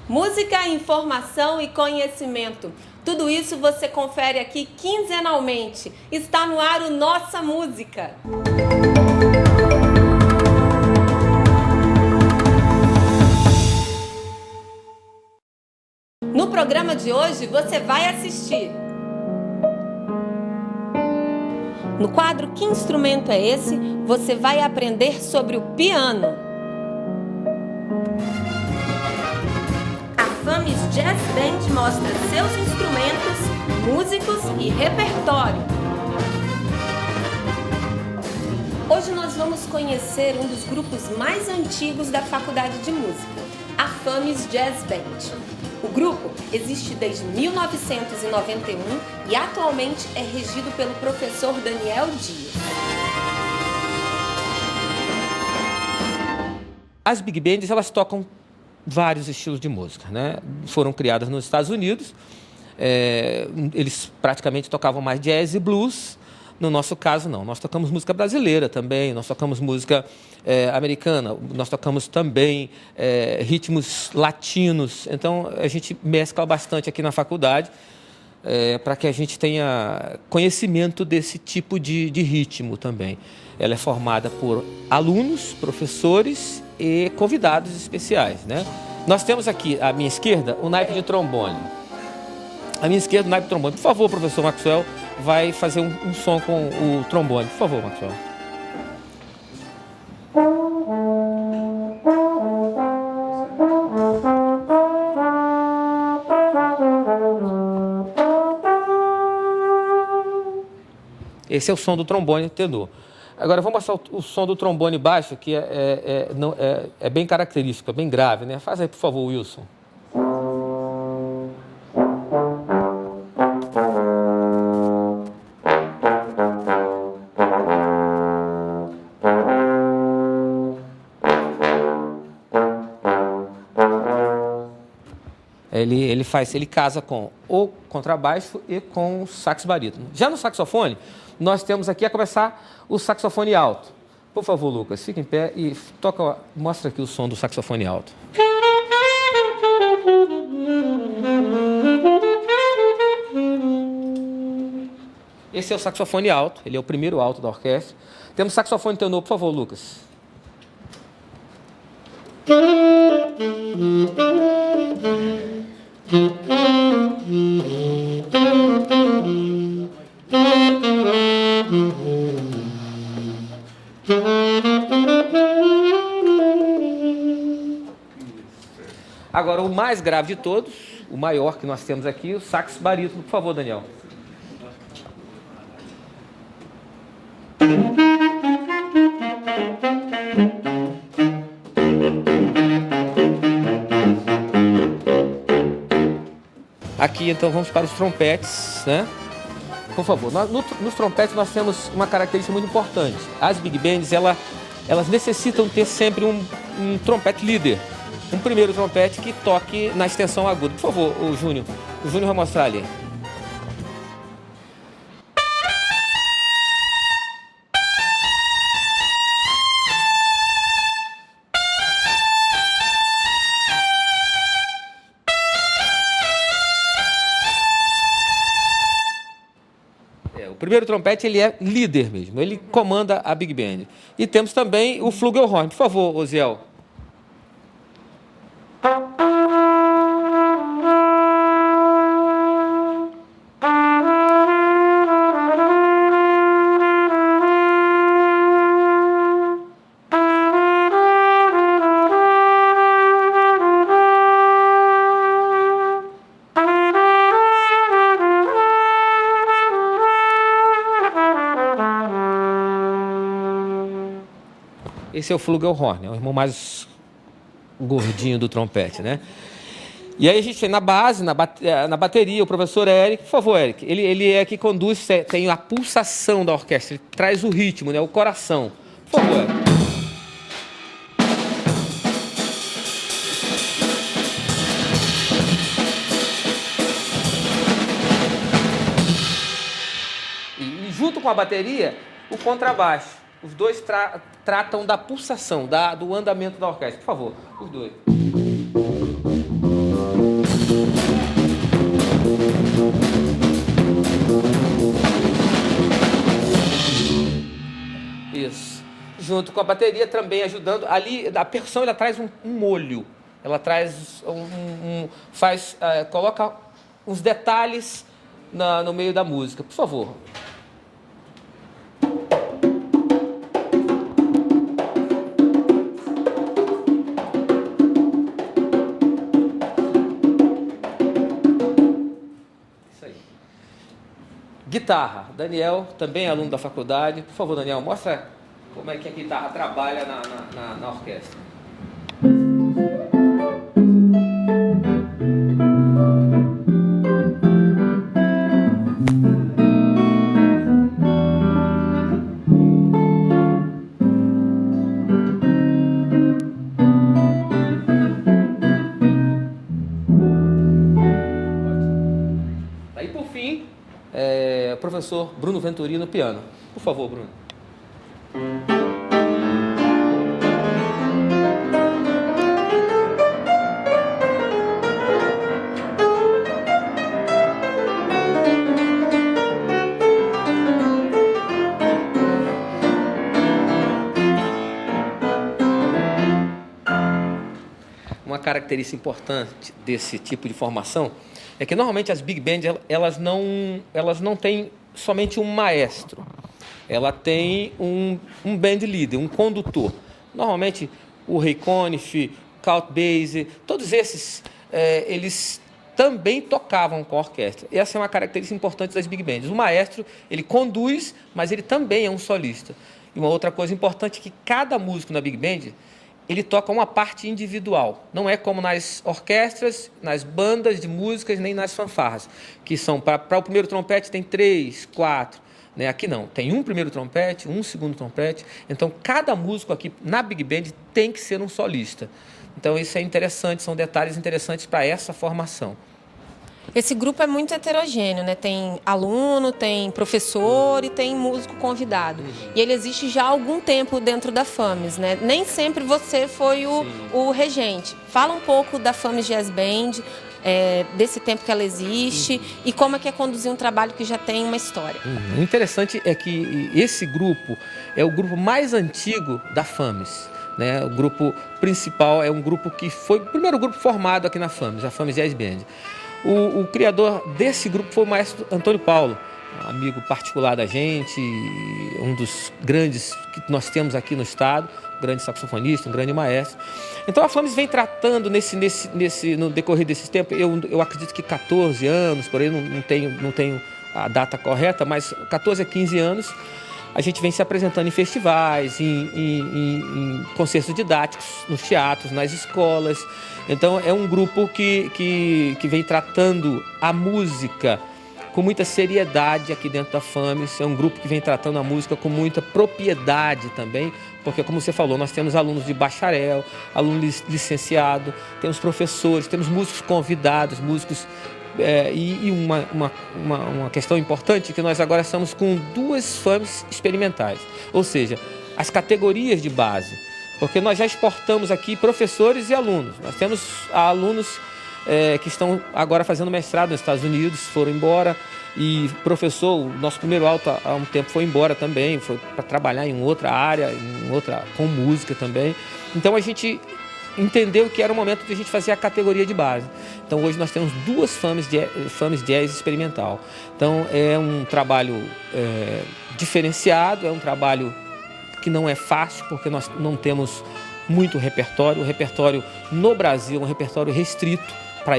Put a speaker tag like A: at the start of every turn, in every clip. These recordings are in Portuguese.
A: Música, informação e conhecimento. Tudo isso você confere aqui quinzenalmente. Está no ar o Nossa Música. No programa de hoje você vai assistir. No quadro Que Instrumento é Esse? Você vai aprender sobre o piano. A FAMES Jazz Band mostra seus instrumentos, músicos e repertório. Hoje nós vamos conhecer um dos grupos mais antigos da Faculdade de Música, a FAMES Jazz Band. O grupo existe desde 1991 e atualmente é regido pelo professor Daniel Dias.
B: As big bands, elas tocam vários estilos de música, né? Foram criadas nos Estados Unidos, eles praticamente tocavam mais jazz e blues. No nosso caso, não. Nós tocamos música brasileira também, nós tocamos música americana, nós tocamos também ritmos latinos. Então, a gente mescla bastante aqui na faculdade para que a gente tenha conhecimento desse tipo de ritmo também. Ela é formada por alunos, professores e convidados especiais, né? Nós temos aqui, à minha esquerda, o naipe de trombone. À minha esquerda, o naipe de trombone. Por favor, professor Maxwell, vai fazer um som com o trombone. Por favor, Maxwell. Esse é o som do trombone tenor. Agora, vamos mostrar o som do trombone baixo, que é bem característico, é bem grave, né? Faz aí, por favor, Wilson. Ele casa com o contrabaixo e com o sax barítono. Já no saxofone, nós temos aqui a começar o saxofone alto. Por favor, Lucas, fica em pé e mostra aqui o som do saxofone alto. Esse é o saxofone alto, ele é o primeiro alto da orquestra. Temos saxofone tenor, por favor, Lucas. Agora, o mais grave de todos, o maior que nós temos aqui, o sax barítono. Por favor, Daniel. Aqui, então, vamos para os trompetes, né? Por favor, nos trompetes nós temos uma característica muito importante. As big bands, elas necessitam ter sempre um trompete líder. Um primeiro trompete que toque na extensão aguda. Por favor, o Júnior. O Júnior vai mostrar ali. O primeiro trompete, ele é líder mesmo. Ele comanda a big band. E temos também o flugelhorn. Por favor, Oziel. Esse é o flugelhorn, é o irmão mais gordinho do trompete, né? E aí a gente tem na base, na bateria, o professor Eric. Por favor, Eric. Ele é que conduz, tem a pulsação da orquestra, ele traz o ritmo, né? O coração. Por favor, Eric. E junto com a bateria, o contrabaixo. Os dois tratam da pulsação, do andamento da orquestra. Por favor, os dois. junto com a bateria também ajudando. Ali, a percussão, ela traz um molho. Ela traz coloca uns detalhes no meio da música. Por favor. Isso aí. Guitarra. Daniel, também aluno da faculdade. Por favor, Daniel, mostra como é que a guitarra trabalha na orquestra. Daí, por fim, o professor Bruno Venturi no piano. Por favor, Bruno. Uma característica importante desse tipo de formação é que normalmente as big bands elas não têm somente um maestro, ela tem um band leader, um condutor. Normalmente o Ray Conniff, Count Basie, todos esses eles também tocavam com a orquestra. E essa é uma característica importante das big bands. O maestro ele conduz, mas ele também é um solista. E uma outra coisa importante é que cada músico na big band ele toca uma parte individual. Não é como nas orquestras, nas bandas de músicas, nem nas fanfarras, que são, para o primeiro trompete tem 3, 4. Né? Aqui não, tem um primeiro trompete, um segundo trompete. Então, cada músico aqui na big band tem que ser um solista. Então, isso é interessante, são detalhes interessantes para essa formação.
A: Esse grupo é muito heterogêneo, né? Tem aluno, tem professor e tem músico convidado. E ele existe já há algum tempo dentro da FAMES, né? Nem sempre você foi o regente. Fala um pouco da FAMES Jazz Band, desse tempo que ela existe e como é que é conduzir um trabalho que já tem uma história.
B: O interessante é que esse grupo é o grupo mais antigo da FAMES. Né? O grupo principal é um grupo que foi o primeiro grupo formado aqui na FAMES, a FAMES Jazz Band. O criador desse grupo foi o maestro Antônio Paulo, amigo particular da gente, um dos grandes que nós temos aqui no estado, um grande saxofonista, um grande maestro. Então a FAMES vem tratando no decorrer desse tempo, eu acredito que 14 anos, por aí não tenho a data correta, mas 14 a 15 anos, a gente vem se apresentando em festivais, em concertos didáticos, nos teatros, nas escolas. Então, é um grupo que vem tratando a música com muita seriedade aqui dentro da FAMES. É um grupo que vem tratando a música com muita propriedade também, porque, como você falou, nós temos alunos de bacharel, alunos licenciado, temos professores, temos músicos convidados, músicos... E uma questão importante é que nós agora estamos com 2 FAMES experimentais, ou seja, as categorias de base, porque nós já exportamos aqui professores e alunos. Nós temos alunos que estão agora fazendo mestrado nos Estados Unidos, foram embora, e professor, o nosso primeiro alto há um tempo foi embora também, foi para trabalhar em outra área, com música também. Então a gente entendeu que era o momento de a gente fazer a categoria de base. Então hoje nós temos 2 FAMES Jazz experimental. Então é um trabalho diferenciado, é um trabalho que não é fácil, porque nós não temos muito repertório. O repertório no Brasil é um repertório restrito para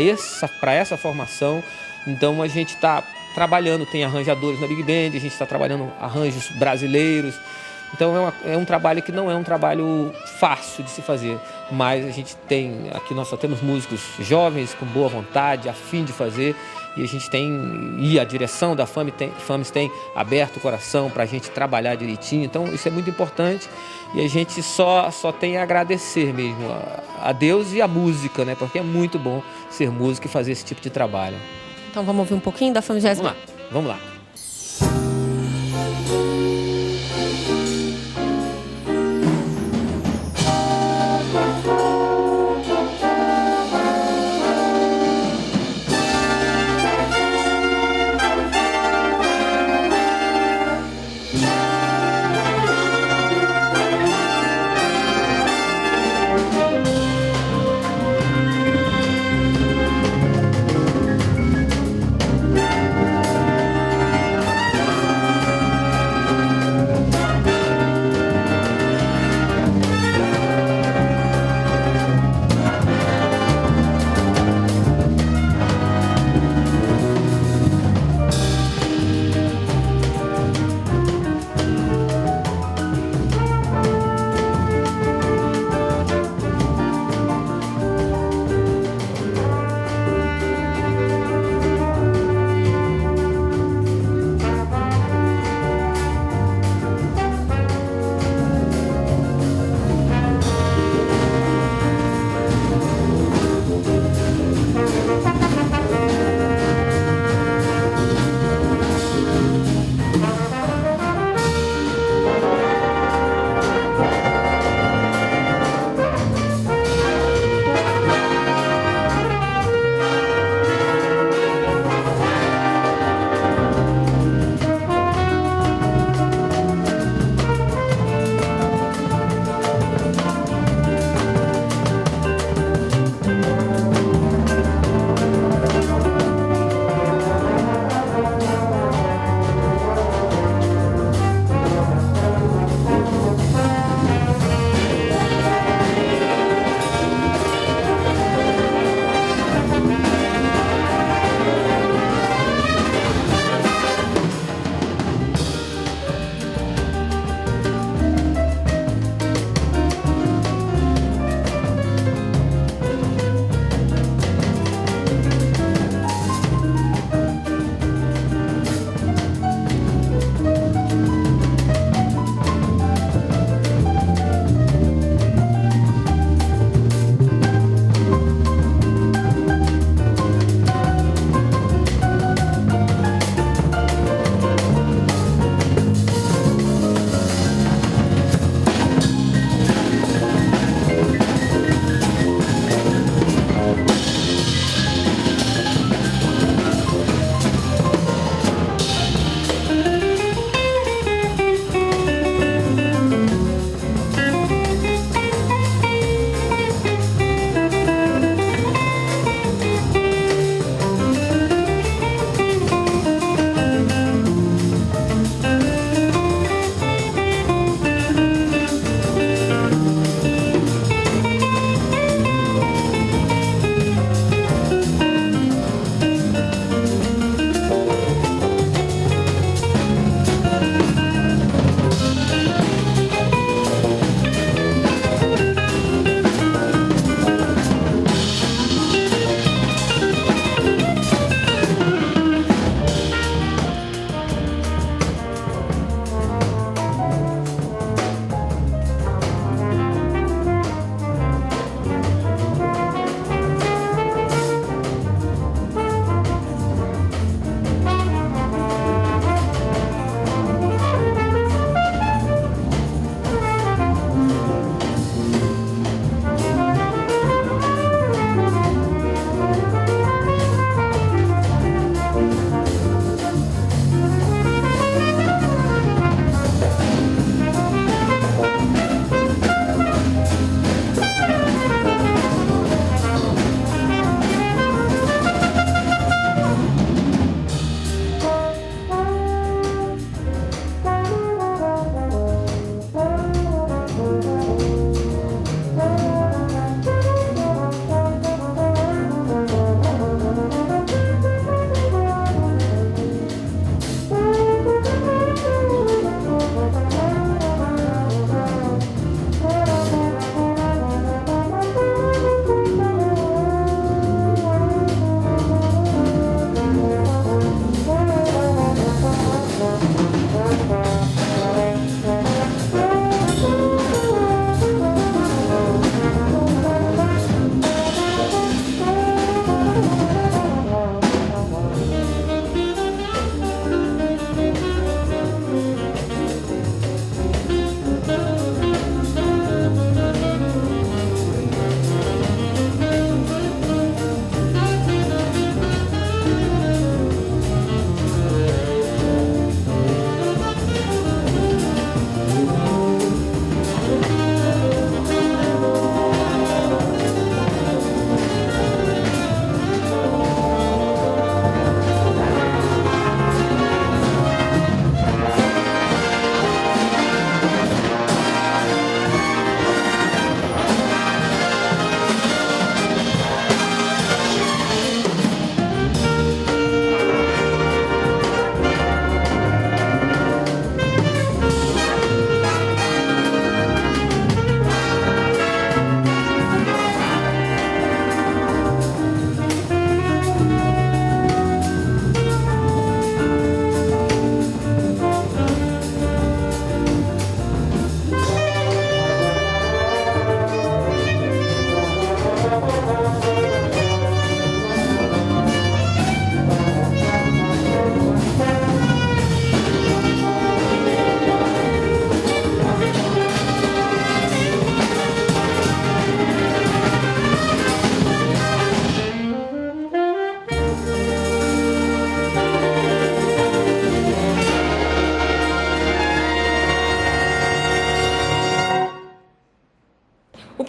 B: essa formação. Então a gente está trabalhando, tem arranjadores na Big Band, a gente está trabalhando arranjos brasileiros. Então é um trabalho que não é um trabalho fácil de se fazer, mas a gente tem, aqui nós só temos músicos jovens, com boa vontade, a fim de fazer, e a gente a direção da FAMES tem aberto o coração para a gente trabalhar direitinho. Então isso é muito importante e a gente só tem a agradecer mesmo a Deus e a música, né? Porque é muito bom ser músico e fazer esse tipo de trabalho.
A: Então vamos ouvir um pouquinho da FAMES Jazz Band?
B: Vamos lá.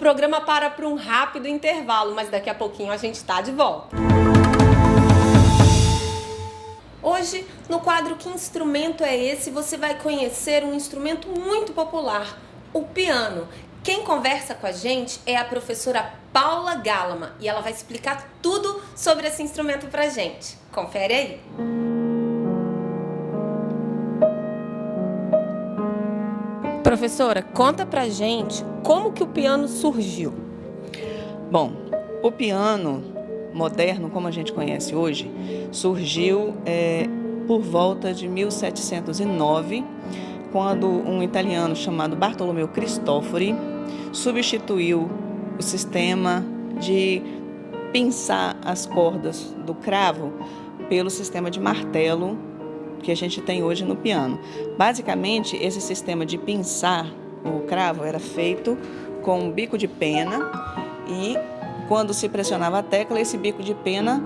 A: programa para um rápido intervalo, mas daqui a pouquinho a gente está de volta. Hoje, no quadro Que Instrumento é Esse?, você vai conhecer um instrumento muito popular, o piano. Quem conversa com a gente é a professora Paula Gálama e ela vai explicar tudo sobre esse instrumento pra gente. Confere aí! Professora, conta pra gente como que o piano surgiu.
C: Bom, o piano moderno, como a gente conhece hoje, surgiu por volta de 1709, quando um italiano chamado Bartolomeu Cristofori substituiu o sistema de pinçar as cordas do cravo pelo sistema de martelo que a gente tem hoje no piano. Basicamente, esse sistema de pinçar o cravo era feito com um bico de pena e, quando se pressionava a tecla, esse bico de pena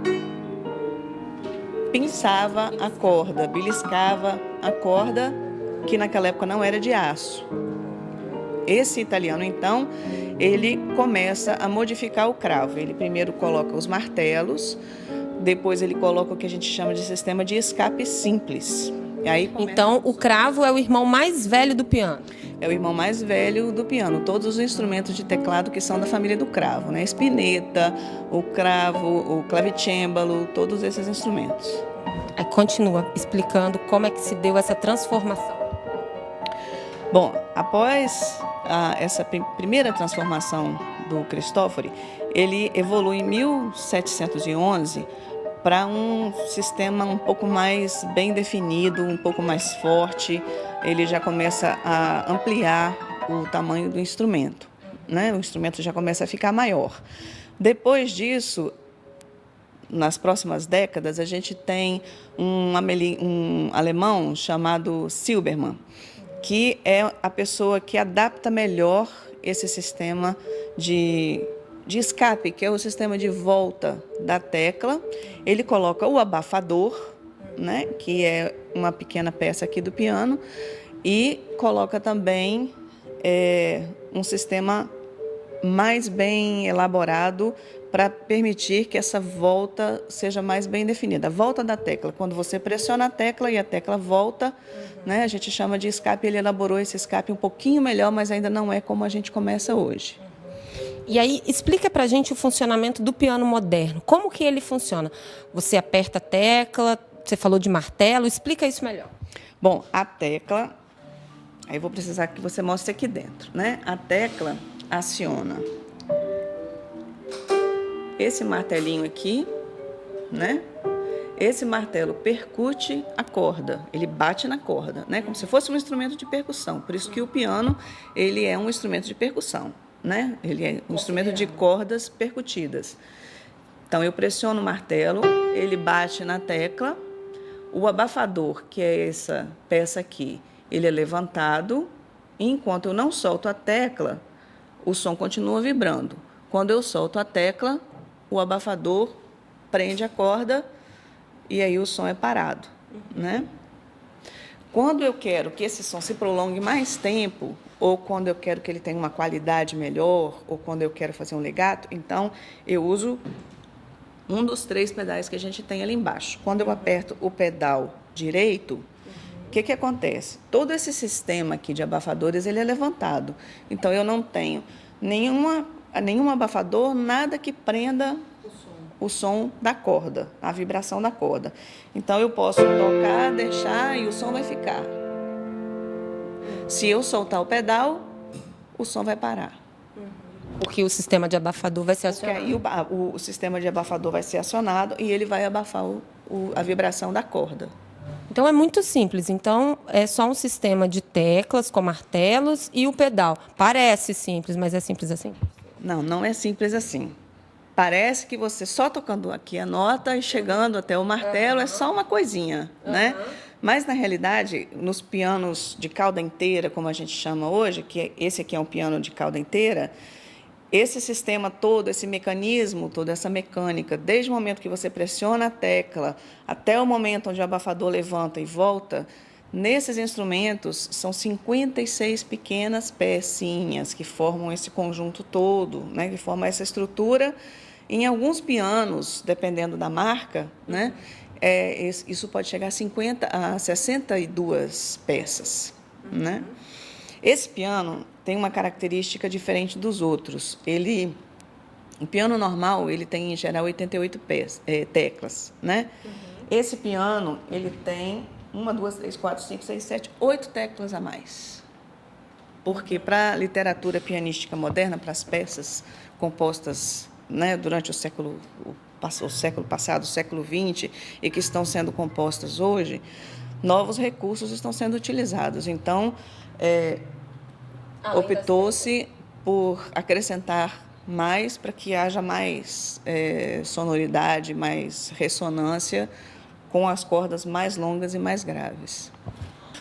C: pinçava a corda, beliscava a corda, que naquela época não era de aço. Esse italiano, então, ele começa a modificar o cravo. Ele primeiro coloca os martelos, depois ele coloca o que a gente chama de sistema de escape simples. E aí
A: então, o cravo é o irmão mais velho do piano?
C: É o irmão mais velho do piano. Todos os instrumentos de teclado que são da família do cravo, né? Espineta, o cravo, o clavicembalo, todos esses instrumentos.
A: Aí continua explicando como é que se deu essa transformação.
C: Bom, após essa primeira transformação do Cristofori, ele evolui em 1711 para um sistema um pouco mais bem definido, um pouco mais forte. Ele já começa a ampliar o tamanho do instrumento, né? O instrumento já começa a ficar maior. Depois disso, nas próximas décadas, a gente tem um alemão chamado Silbermann, que é a pessoa que adapta melhor esse sistema de escape, que é o sistema de volta da tecla. Ele coloca o abafador, né, que é uma pequena peça aqui do piano, e coloca também um sistema mais bem elaborado para permitir que essa volta seja mais bem definida. A volta da tecla, quando você pressiona a tecla e a tecla volta, né, a gente chama de escape. Ele elaborou esse escape um pouquinho melhor, mas ainda não é como a gente começa hoje.
A: E aí, explica pra gente o funcionamento do piano moderno. Como que ele funciona? Você aperta a tecla, você falou de martelo, explica isso melhor.
C: Bom, a tecla, aí eu vou precisar que você mostre aqui dentro, né? A tecla aciona esse martelinho aqui, né? Esse martelo percute a corda, ele bate na corda, né? Como se fosse um instrumento de percussão. Por isso que o piano, ele é um instrumento de percussão, né? Ele é um instrumento de cordas percutidas. Então, eu pressiono o martelo, ele bate na tecla. O abafador, que é essa peça aqui, ele é levantado. E enquanto eu não solto a tecla, o som continua vibrando. Quando eu solto a tecla, o abafador prende a corda e aí o som é parado, né? Quando eu quero que esse som se prolongue mais tempo, ou quando eu quero que ele tenha uma qualidade melhor, ou quando eu quero fazer um legato, então eu uso um dos 3 pedais que a gente tem ali embaixo. Quando eu aperto o pedal direito, o que acontece? Todo esse sistema aqui de abafadores, ele é levantado. Então, eu não tenho nenhum abafador, nada que prenda o som da corda, a vibração da corda. Então, eu posso tocar, deixar e o som vai ficar. Se eu soltar o pedal, o som vai parar.
A: Porque o sistema de abafador vai ser acionado.
C: Porque aí o sistema de abafador vai ser acionado e ele vai abafar a vibração da corda.
A: Então, é muito simples. Então, é só um sistema de teclas com martelos e o pedal. Parece simples, mas é simples assim?
C: Não, não é simples assim. Parece que você só tocando aqui a nota e chegando até o martelo é só uma coisinha, né? Mas, na realidade, nos pianos de cauda inteira, como a gente chama hoje, que esse aqui é um piano de cauda inteira, esse sistema todo, esse mecanismo, toda essa mecânica, desde o momento que você pressiona a tecla até o momento onde o abafador levanta e volta, Nesses instrumentos, são 56 pequenas pecinhas que formam esse conjunto todo, né, que formam essa estrutura. Em alguns pianos, dependendo da marca, né, isso pode chegar a 62 peças. Né? Esse piano tem uma característica diferente dos outros. O piano normal ele tem, em geral, 88 teclas. Né? Esse piano ele tem 1, 2, 3, 4, 5, 6, 7, 8 teclas a mais. Porque para a literatura pianística moderna, para as peças compostas, né, durante o século passado, o século XX, e que estão sendo compostas hoje, novos recursos estão sendo utilizados. Então, optou-se por acrescentar mais para que haja mais sonoridade, mais ressonância com as cordas mais longas e mais graves.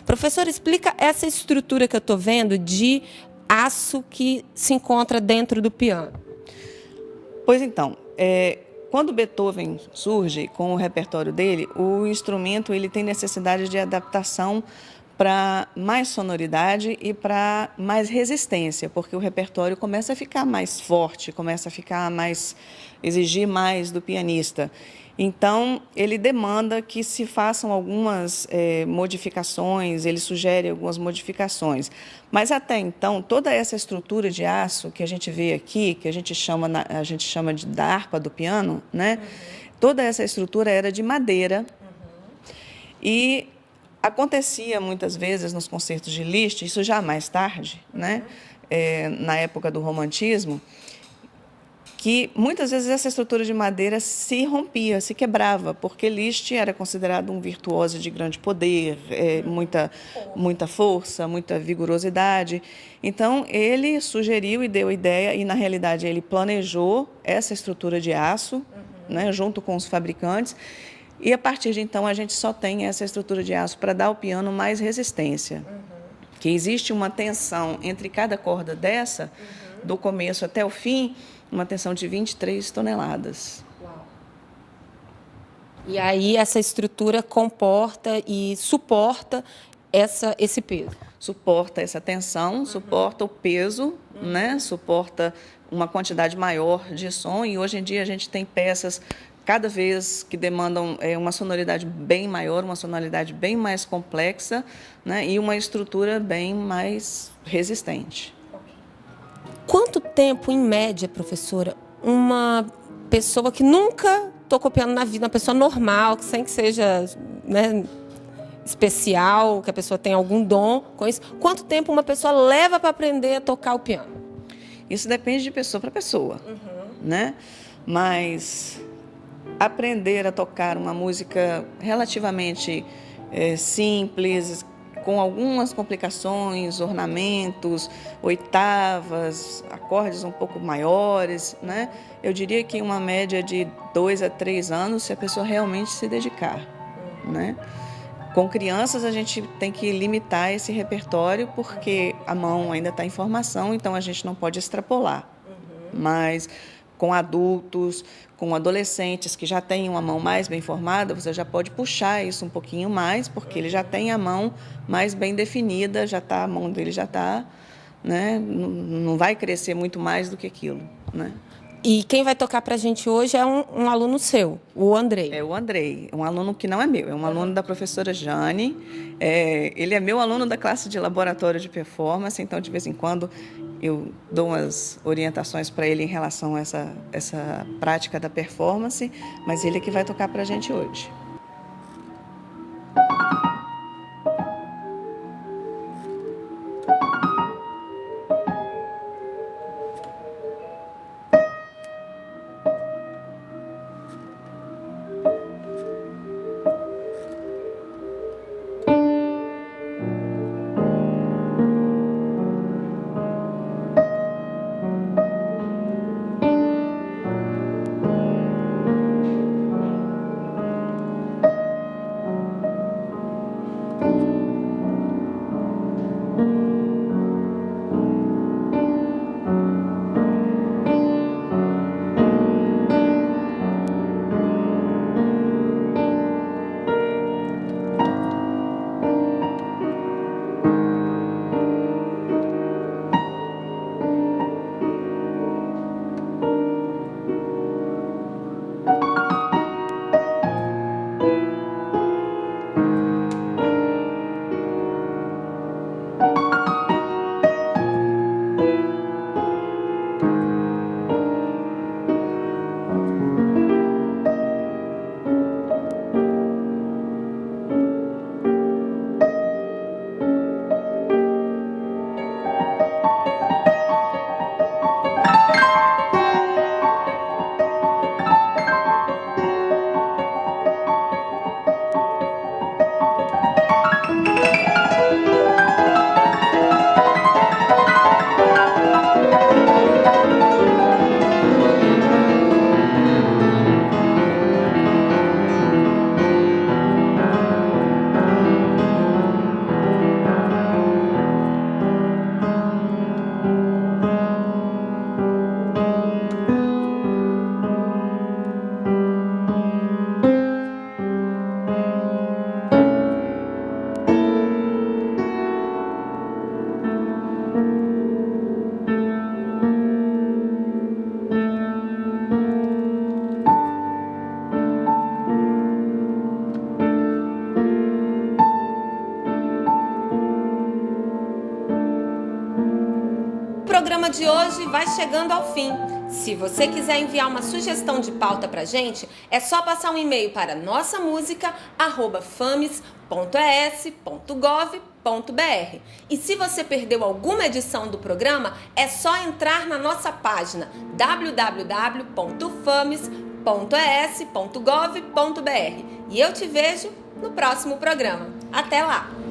A: Professor, explica essa estrutura que eu estou vendo de aço que se encontra dentro do piano.
C: Pois então, quando Beethoven surge com o repertório dele, o instrumento ele tem necessidade de adaptação para mais sonoridade e para mais resistência, porque o repertório começa a ficar mais forte, começa a ficar exigir mais do pianista. Então, ele demanda que se façam algumas modificações, ele sugere algumas modificações. Mas, até então, toda essa estrutura de aço que a gente vê aqui, que a gente chama da harpa do piano, né? Toda essa estrutura era de madeira. E acontecia, muitas vezes, nos concertos de Liszt, isso já mais tarde, né? Na época do romantismo, que muitas vezes essa estrutura de madeira se rompia, se quebrava, porque Liszt era considerado um virtuoso de grande poder, muita força, muita vigorosidade. Então, ele sugeriu e deu ideia, e na realidade ele planejou essa estrutura de aço, né, junto com os fabricantes, e a partir de então a gente só tem essa estrutura de aço para dar ao piano mais resistência. Que existe uma tensão entre cada corda dessa, do começo até o fim, uma tensão de 23 toneladas.
A: Uau. E aí essa estrutura comporta e suporta esse peso?
C: Suporta essa tensão, suporta o peso, né? Suporta uma quantidade maior de som. E hoje em dia a gente tem peças cada vez que demandam uma sonoridade bem maior, uma sonoridade bem mais complexa, né? E uma estrutura bem mais resistente.
A: Quanto tempo, em média, professora, uma pessoa que nunca tocou piano na vida, uma pessoa normal, que sem que seja, né, especial, que a pessoa tenha algum dom com isso, quanto tempo uma pessoa leva para aprender a tocar o piano?
C: Isso depende de pessoa para pessoa, né? Mas aprender a tocar uma música relativamente simples, com algumas complicações, ornamentos, oitavas, acordes um pouco maiores, né? Eu diria que uma média de 2 a 3 anos, se a pessoa realmente se dedicar, né? Com crianças, a gente tem que limitar esse repertório, porque a mão ainda está em formação, então a gente não pode extrapolar. Mas com adultos, com adolescentes que já têm uma mão mais bem formada, você já pode puxar isso um pouquinho mais, porque ele já tem a mão mais bem definida, a mão dele já está, né, não vai crescer muito mais do que aquilo, né?
A: E quem vai tocar para a gente hoje é um aluno seu, o Andrei.
C: É o Andrei, um aluno que não é meu, é um aluno da professora Jane. Ele é meu aluno da classe de laboratório de performance, então, de vez em quando, eu dou umas orientações para ele em relação a essa prática da performance, mas ele é que vai tocar para a gente hoje.
A: de hoje vai chegando ao fim. Se você quiser enviar uma sugestão de pauta pra gente, é só passar um e-mail para nossamusica@fames.es.gov.br. E se você perdeu alguma edição do programa, é só entrar na nossa página www.fames.es.gov.br. E eu te vejo no próximo programa. Até lá!